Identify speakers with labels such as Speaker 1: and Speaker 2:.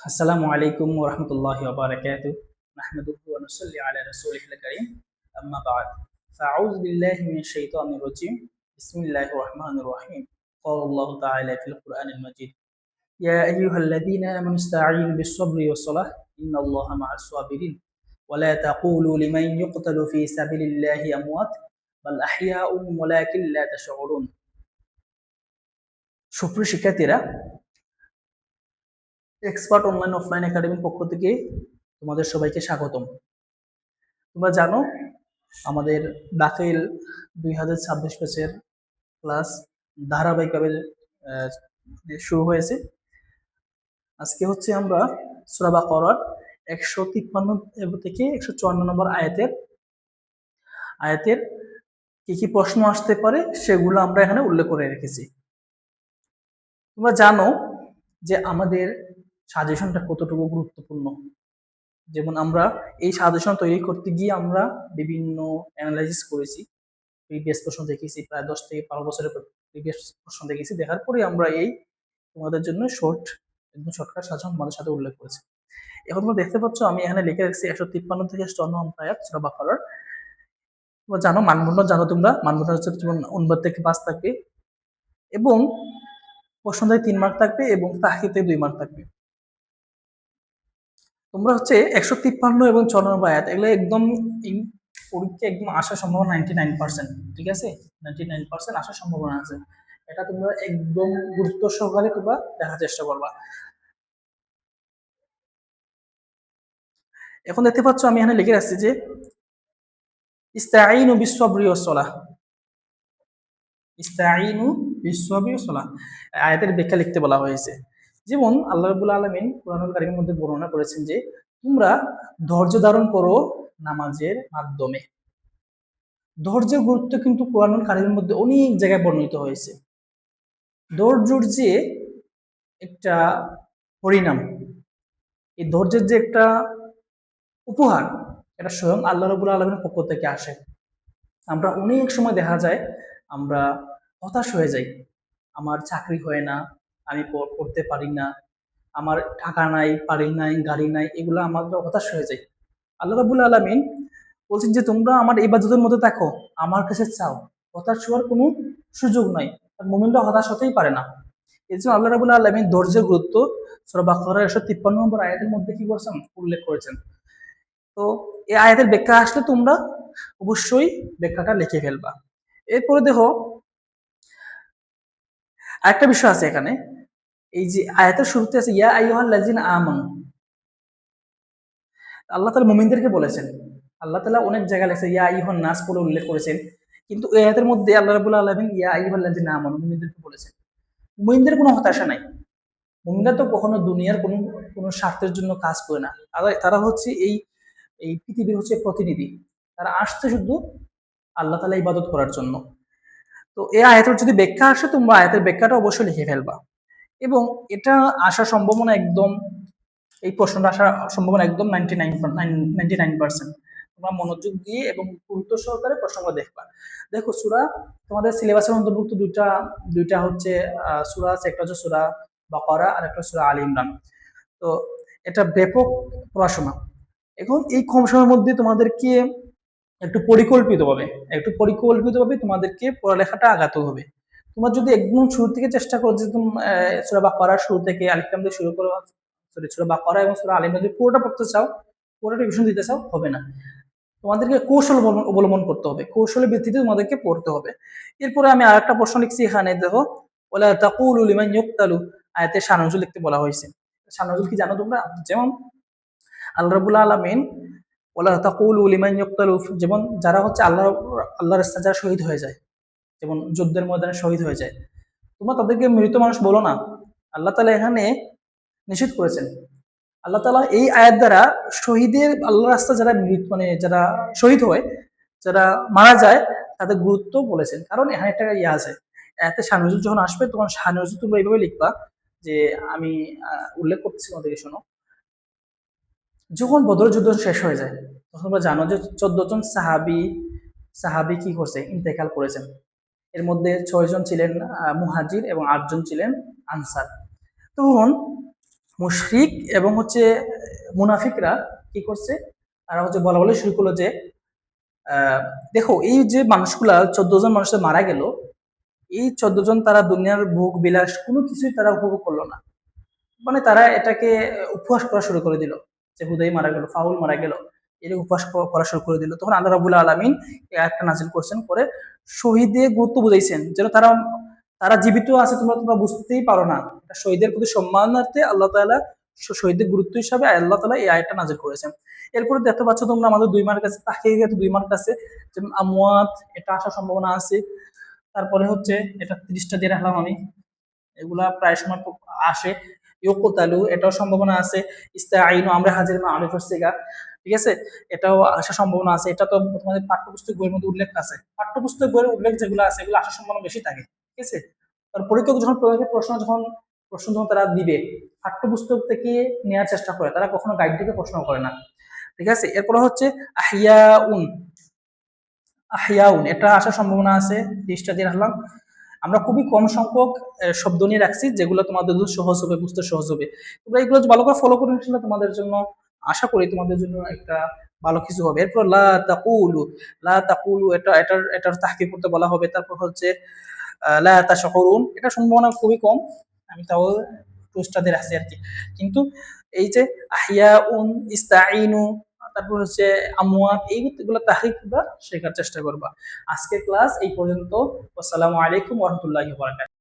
Speaker 1: আসসালামু আলাইকুম ওয়া রাহমাতুল্লাহি ওয়া বারাকাতুহু নাহমাদুহু ওয়া নুসাল্লি আলা রাসূলিহিল কারীম আম্মা বা'দ ফাআউযু বিল্লাহি মিনাশ শাইতানির রাজীম বিসমিল্লাহির রাহমানির রাহিম ক্বালা আল্লাহু তাআলা ফিল কুরআনিল মাজিদ ইয়া আইয়ুহাল্লাযীনা আমানু ইসতাঈনু বিস-সাবরি ওয়াস-সালাহ ইন্নাল্লাহা মা'আস সাবিরিন ওয়া লা তাকুলু লিমান ইউকতালু ফি সাবিলিল্লাহি আমওয়াত বাল আহইয়াউন ওয়ালাকিন লা তাশউরুন। সুপ্রিয় শিক্ষার্থীরা, এক্সপার্ট অনলাইন অফলাইন একাডেমির পক্ষ থেকে তোমাদের সবাইকে স্বাগতম। তোমরা জানো আমাদের দাখিল 2026 ব্যাচের ক্লাস ধারাবাহিকভাবে শুরু হয়েছে। আজকে হচ্ছে আমরা সূরা বাকারার 153 থেকে 154 নম্বর আয়াতের কি কি প্রশ্ন আসতে পারে সেগুলো আমরা এখানে উল্লেখ করে রেখেছি। তোমরা জানো যে আমাদের সাজেশনটা কতটুকু গুরুত্বপূর্ণ। যেমন আমরা এই সাজেশন তৈরি করতে গিয়ে আমরা বিভিন্ন অ্যানালাইসিস করেছি, প্রিভিয়াস প্রশ্ন দেখেছি, প্রায় 10 থেকে 12 বছরের প্রিভিয়াস প্রশ্ন দেখেছি। দেখার পরে আমরা এই তোমাদের জন্য একদম শর্টকাট সাজেশন তোমাদের সাথে উল্লেখ করেছি। এখন তোমরা দেখতে পাচ্ছ আমি এখানে লিখে রাখছি 153 থেকে 54 নম্বর আয়াত সূরা বাকারার। তোমরা জানো মানবন্ধন তোমরা মানবন্ধন হচ্ছে যেমন 9 থেকে 5 থাকবে এবং প্রশ্ন থেকে 3 মার্ক থাকবে এবং তাহকিক থেকে 2 মার্ক থাকবে। তোমরা হচ্ছে 153 এবং 54 নম্বর আয়াত এগুলো একদম পরীক্ষা একদম আসার সম্ভাবনা 99%, ঠিক আছে? 99% আসার সম্ভাবনা আছে। এটা তোমরা একদম গুরুত্ব সহকারে তোমরা দেখার চেষ্টা করবা। এখন দেখতে পাচ্ছ আমি এখানে লিখে রাখছি যে ইস্তাঈনু বিস-সাবরি ওয়াস-সালাহ। ইস্তাঈনু বিস-সাবরি ওয়াস-সালাহ আয়াতের ব্যাখ্যা লিখতে বলা হয়েছে। যেমন আল্লাহ রাব্বুল আলামিন কুরআনুল কারীমের মধ্যে বর্ণনা করেছেন যে তোমরা ধৈর্য ধারণ করো নামাজের মাধ্যমে। ধৈর্যের গুরুত্ব কিন্তু কুরআনুল কারীমের মধ্যে অনেক জায়গায় বর্ণিত হয়েছে। ধৈর্যের যে একটা পরিণাম, এই ধৈর্যের যে একটা উপহার, এটা স্বয়ং আল্লাহ রাব্বুল আলামিনের পক্ষ থেকে আসে। আমরা অনেক সময় দেখা যায় আমরা হতাশ হয়ে যাই, আমার চাকরি হয় না, আমি পড়তে পারি না, আমার টাকা নাই, বাড়ি নাই, গাড়ি নাই, এগুলো আমাদের হতাশ হয়ে যায়। আল্লাহ রাব্বুল আলামিন বলছেন যে তোমরা আমার ইবাদতের মধ্যে থাকো, আমার কাছে চাও, হতাশ হওয়ার কোনো সুযোগ নাই। মুমিনরা হতাশ হতেই পারে না। এই জন্য আল্লাহ রাব্বুল আলামিন ধৈর্যের গুরুত্ব সূরা বাকারার 153 নম্বর আয়াতের মধ্যে কি করেছেন, উল্লেখ করেছেন। তো এই আয়াতের ব্যাখ্যা আসলে তোমরা অবশ্যই ব্যাখ্যাটা লিখে ফেলবা। এরপরে দেখো আরেকটা বিষয় আছে এখানে, এই যে আয়াতের শুরুতে আছে ইয়া আইয়ুহাল্লাযিনা আমানু, আল্লাহ তাআলা মুমিনদেরকে বলেছেন। আল্লাহ তাআলা অনেক জায়গায় লেখেন ইয়া আইয়ুহান নাস বলে উল্লেখ করেছেন, কিন্তু এই আয়াতের মধ্যে আল্লাহ রাব্বুল আলামিন ইয়া আইয়ুহাল্লাযিনা আমানু মুমিনদেরকে বলেছেন। মুমিনদের কোনো হতাশা নাই। মুমিনরা তো কখনো দুনিয়ার কোনো স্বার্থের জন্য কাজ করে না। তারা হচ্ছে এই এই পৃথিবীর হচ্ছে প্রতিনিধি। তারা আসছে শুধু আল্লাহ তাআলা ইবাদত করার জন্য। তো এই আয়াতের যদি ব্যাখ্যা আসে তোমরা আয়াতের ব্যাখ্যাটা অবশ্যই লিখে ফেলবা এবং এটা আসার সম্ভাবনা একদম, এই প্রশ্নটা আসার সম্ভাবনা একদম 99%। তোমরা মনোযোগ দিয়ে এবং গুরুত্ব সহকারে প্রশ্নগুলো দেখবা। দেখো সূরা তোমাদের সিলেবাসের অন্তর্ভুক্ত দুইটা হচ্ছে সূরা আছে, একটা হচ্ছে সূরা বাকারা আর একটা সূরা আলে ইমরান। তো এটা ব্যাপক পড়াশোনা। এখন এই কম সময়ের মধ্যে তোমাদেরকে একটু পরিকল্পিতভাবে তোমাদেরকে পড়ালেখাটা আগাতে হবে। তোমরা যদি একদম শুরু থেকে চেষ্টা করো যে তুমি সূরা বাকারার শুরু থেকে আলিফ লাম দিয়ে শুরু করো, সূরা বাকারা এবং সূরা আলে ইমরান যদি পুরোটা পড়তে চাও, পুরোটা রিভিশন দিতে চাও, হবে না। তোমাদেরকে কৌশল অবলম্বন করতে হবে, কৌশলের ভিত্তিতে তোমাদেরকে পড়তে হবে। এরপরে আমি আরেকটা প্রশ্ন লিখছি এখানে, দেখো ওয়ালা তাকুলু লিমান ইউকতালু আয়াতে শানজুল লিখতে বলা হয়েছে। শানজুল কি জানো তোমরা? যেমন আল্লাহ রাব্বুল আলামিন ওয়ালা তাকুলু লিমান ইউকতালু, যেমন যারা হচ্ছে আল্লাহর রাস্তায় যারা শহীদ হয়ে যায়, যেমন যুদ্ধের ময়দানে শহীদ হয়ে যায়, তোমরা তাদেরকে মৃত মানুষ বলো না। আল্লাহ তাআলা এখানে নিষেধ করেছেন। আল্লাহ তাআলা এই আয়াত দ্বারা শহীদের আল্লাহর রাস্তায় যারা শহীদ হয়, যারা মারা যায়, তাদের গুরুত্ব বলেছেন। কারণ এখানে একটা ইয়ে আছে, এতে শানজুল যখন আসবে তখন শানজুল তোমরা এইভাবে লিখবা যে আমি উল্লেখ করতেছি তোমাদেরকে, শোনো। যখন বদর যুদ্ধ শেষ হয়ে যায় তখন তোমরা জানো যে 14 জন সাহাবী কি করছে, ইন্তেকাল করেছেন। এর মধ্যে 6 জন ছিলেন মুহাজির এবং 8 জন ছিলেন আনসার। তখন মুশরিক এবং হচ্ছে মুনাফিকরা কি করছে, তারা হচ্ছে বলা বলে শুরু করলো যে দেখো এই যে মানুষগুলা 14 জন মানুষের মারা গেল, এই 14 জন তারা দুনিয়ার ভোগ বিলাস কোনো কিছুই তারা উপভোগ করলো না। মানে তারা এটাকে উপহাস করা শুরু করে দিল যে হুদাই মারা গেল, ফাউল মারা গেল, এর উপহাস করা শুরু করে দিল। তখন আল্লাহ রাবুল আলমিন একটা নাজিল করছেন, করে শহীদের গুরুত্ব বুঝাইছেন, যেন তারা তারা জীবিত আছে, তোমরা তোমরা বুঝতেই পারো না। এটা শহীদের প্রতি সম্মানার্থে আল্লাহ তাআলা শহীদের গুরুত্ব হিসাবে আল্লাহ তাআলা এই আয়াতটা নাজিল করেছেন। এরপরে দেখতে পাচ্ছ তোমরা আমাদের 2 মার্ক আছে, তাহকিকাত 2 মার্ক আছে, যেমন আমওয়াত এটা আসার সম্ভাবনা আছে। তারপরে হচ্ছে এটা 30টা দিয়ে রাখলাম আমি, এগুলা প্রায় সময় আসে। ইউকতালু এটাও সম্ভাবনা আছে। ইস্তাঈনু আমরা হাজির মা আলিফ সিগা, ঠিক আছে, এটাও আসার সম্ভাবনা আছে। এটা তো তোমাদের পাঠ্যপুস্তক বইয়ের মধ্যে উল্লেখ আছে, পাঠ্যপুস্তক বইয়ের উল্লেখ যেগুলো আছে এগুলো আসার সম্ভাবনা বেশি থাকে, ঠিক আছে। তার পরীক্ষক যখন প্রশ্ন যখন তারা দিবে, পাঠ্যপুস্তক থেকে নেওয়ার চেষ্টা করে, তারা কখনো গাইড থেকে প্রশ্ন করে না, ঠিক আছে। এরপর হচ্ছে আহিয়াউন, আহিয়াউন এটা আসার সম্ভাবনা আছে, 30টা দিয়ে রাখলাম। আমরা খুবই কম সংখ্যক শব্দ নিয়ে রাখছি যেগুলো তোমাদের জন্য সহজ হবে, বুঝতে সহজ হবে। তোমরা এগুলো ভালো করে ফলো করে নিলে তোমাদের জন্য, আশা করি তোমাদের জন্য একটা ভালো কিছু হবে। এরপর লা তাকুলু, লা তাকুলু এটার তাহকিক করতে বলা হবে। তারপর হচ্ছে লা তাশউরুন, এটা সম্ভাবনা খুবই কম, আমি তাও টুস্টাদের আছে আর কি। কিন্তু এই যে আহিয়াউন, ইস্তাঈনু, তারপর হচ্ছে আমওয়াত, এইগুলো তাহরিকগুলো শেখার চেষ্টা করবা। আজকের ক্লাস এই পর্যন্ত। আসসালামু আলাইকুম ওয়া রাহমাতুল্লাহি ওয়া বারাকাতুহু।